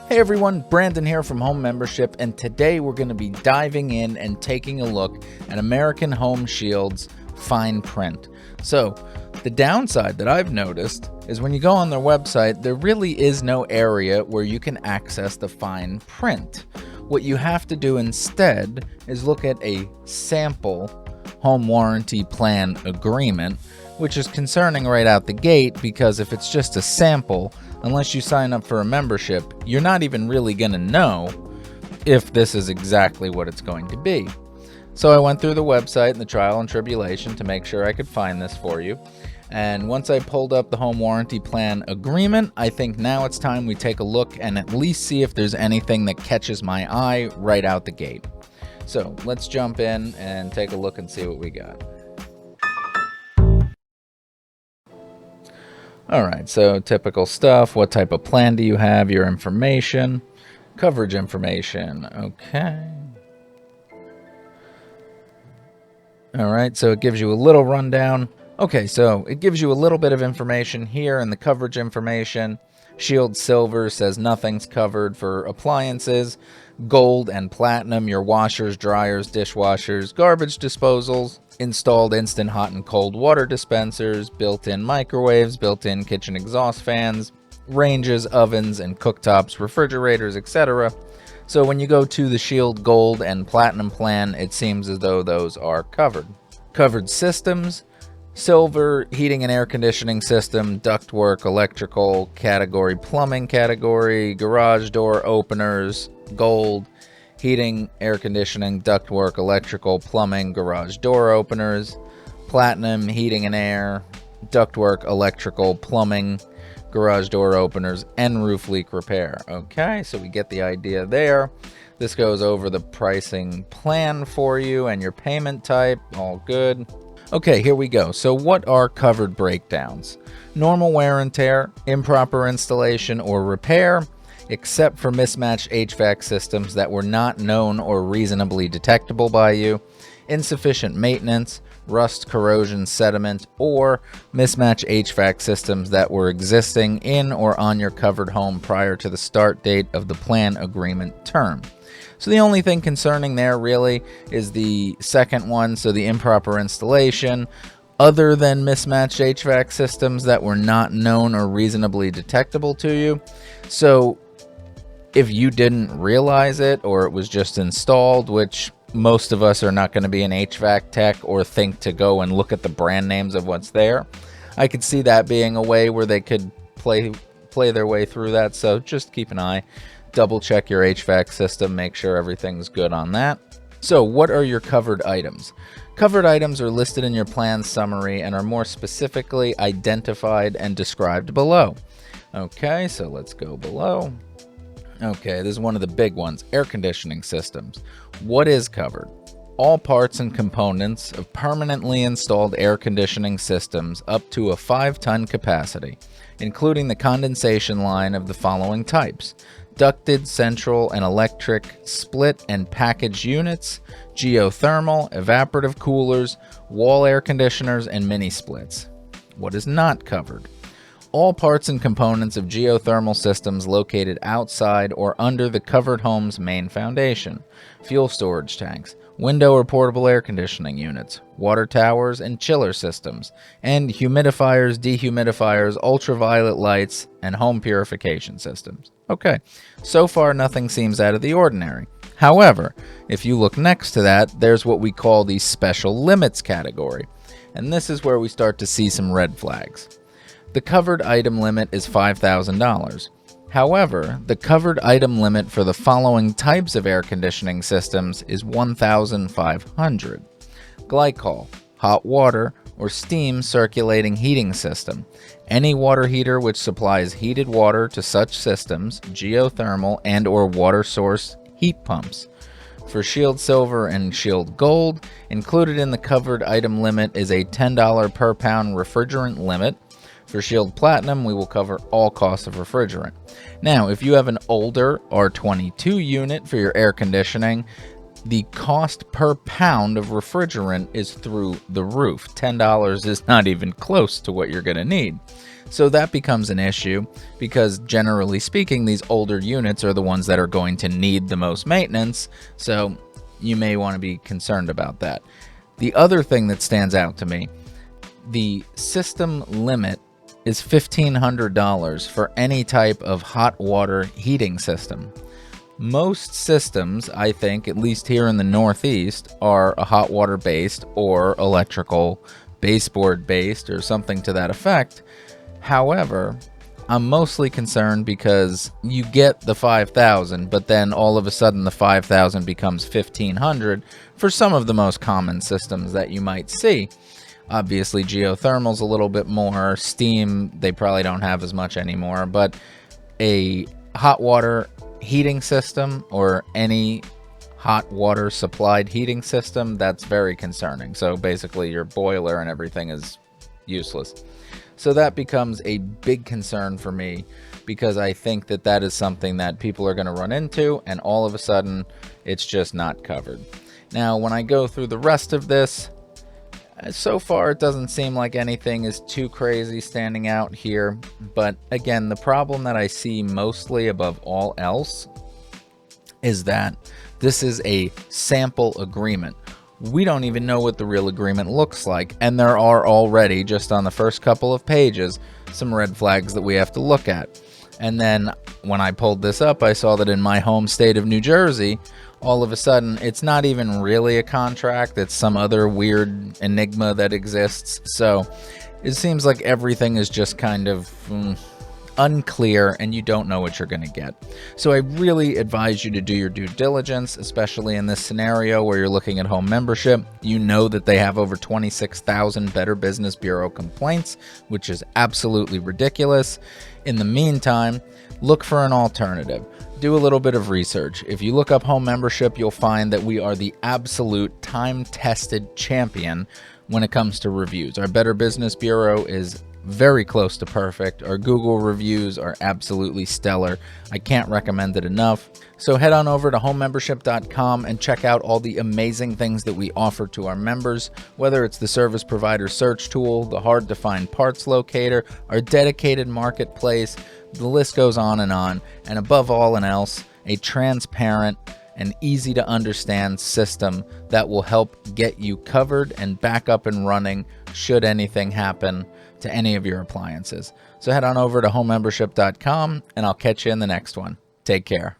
Hey everyone, Brandon here from Home Membership, and today we're going to be diving in and taking a look at American Home Shield's fine print. So, the downside that I've noticed is when you go on their website, there really is no area where you can access the fine print. What you have to do instead is look at a sample home warranty plan agreement, which is concerning right out the gate because if it's just a sample, unless you sign up for a membership, you're not even really going to know if this is exactly what it's going to be. So I went through the website and the trial and tribulation to make sure I could find this for you. And once I pulled up the home warranty plan agreement, I think now it's time we take a look and at least see if there's anything that catches my eye right out the gate. So let's jump in and take a look and see what we got. Alright, so typical stuff. What type of plan do you have? Your information. Coverage information. Okay. Alright, so it gives you a little rundown. Okay, so it gives you a little bit of information here in the coverage information. Shield Silver says nothing's covered for appliances. Gold and Platinum, your washers, dryers, dishwashers, garbage disposals, installed instant hot and cold water dispensers, built-in microwaves, built-in kitchen exhaust fans, ranges, ovens, and cooktops, refrigerators, etc. So when you go to the Shield Gold and Platinum plan, it seems as though those are covered. Covered systems: Silver, heating and air conditioning system, ductwork, electrical, category plumbing category, garage door openers. Gold, heating, air conditioning, ductwork, electrical, plumbing, garage door openers. Platinum, heating and air, ductwork, electrical, plumbing, garage door openers, and roof leak repair. Okay, so we get the idea there. This goes over the pricing plan for you and your payment type. All good. Okay, here we go. So what are covered breakdowns? Normal wear and tear, improper installation or repair, except for mismatched HVAC systems that were not known or reasonably detectable by you, insufficient maintenance, rust, corrosion, sediment, or mismatched HVAC systems that were existing in or on your covered home prior to the start date of the plan agreement term. So the only thing concerning there really is the second one, so the improper installation. Other than mismatched HVAC systems that were not known or reasonably detectable to you. So if you didn't realize it or it was just installed, which most of us are not going to be an HVAC tech or think to go and look at the brand names of what's there, I could see that being a way where they could play their way through that. So just keep an eye, double check your HVAC system, make sure everything's good on that. So what are your covered items? Covered items are listed in your plan summary and are more specifically identified and described below. Okay, so let's go below. Okay, this is one of the big ones, air conditioning systems. What is covered? All parts and components of permanently installed air conditioning systems up to a 5-ton capacity, including the condensation line of the following types: ducted, central, and electric, split and package units, geothermal, evaporative coolers, wall air conditioners, and mini splits. What is not covered? All parts and components of geothermal systems located outside or under the covered home's main foundation, fuel storage tanks, window or portable air conditioning units, water towers and chiller systems, and humidifiers, dehumidifiers, ultraviolet lights, and home purification systems. Okay, so far nothing seems out of the ordinary. However, if you look next to that, there's what we call the special limits category, and this is where we start to see some red flags. The covered item limit is $5,000. However, the covered item limit for the following types of air conditioning systems is $1,500. Glycol, hot water, or steam circulating heating system. Any water heater which supplies heated water to such systems, geothermal and or water source heat pumps. For Shield Silver and Shield Gold, included in the covered item limit is a $10 per pound refrigerant limit. For Shield Platinum, we will cover all costs of refrigerant. Now, if you have an older R22 unit for your air conditioning, the cost per pound of refrigerant is through the roof. $10 is not even close to what you're going to need. So that becomes an issue because generally speaking, these older units are the ones that are going to need the most maintenance. So you may want to be concerned about that. The other thing that stands out to me, the system limit is $1,500 for any type of hot water heating system. Most systems, I think, at least here in the Northeast, are a hot water based or electrical baseboard based or something to that effect. However, I'm mostly concerned because you get the 5,000, but then all of a sudden the 5,000 becomes 1,500 for some of the most common systems that you might see. Obviously, geothermal's a little bit more. Steam, they probably don't have as much anymore, but a hot water heating system or any hot water supplied heating system, that's very concerning. So basically your boiler and everything is useless. So that becomes a big concern for me because I think that that is something that people are going to run into, and all of a sudden it's just not covered. Now, when I go through the rest of this, so far it doesn't seem like anything is too crazy standing out here. But again, the problem that I see mostly above all else is that this is a sample agreement. We don't even know what the real agreement looks like, and there are already, just on the first couple of pages, some red flags that we have to look at. And then when I pulled this up, I saw that in my home state of New Jersey, all of a sudden it's not even really a contract, it's some other weird enigma that exists. So it seems like everything is just kind of unclear, and you don't know what you're going to get. So I really advise you to do your due diligence, especially in this scenario where you're looking at home membership. You know that they have over 26,000 Better Business Bureau complaints, which is absolutely ridiculous. In the meantime, look for an alternative. Do a little bit of research. If you look up home membership, you'll find that we are the absolute time-tested champion when it comes to reviews. Our Better Business Bureau is very close to perfect. Our Google reviews are absolutely stellar. I can't recommend it enough. So head on over to homemembership.com and check out all the amazing things that we offer to our members, whether it's the service provider search tool, the hard to find parts locator, our dedicated marketplace. The list goes on, and above all and else, a transparent and easy to understand system that will help get you covered and back up and running should anything happen to any of your appliances. So head on over to homemembership.com, and I'll catch you in the next one. Take care.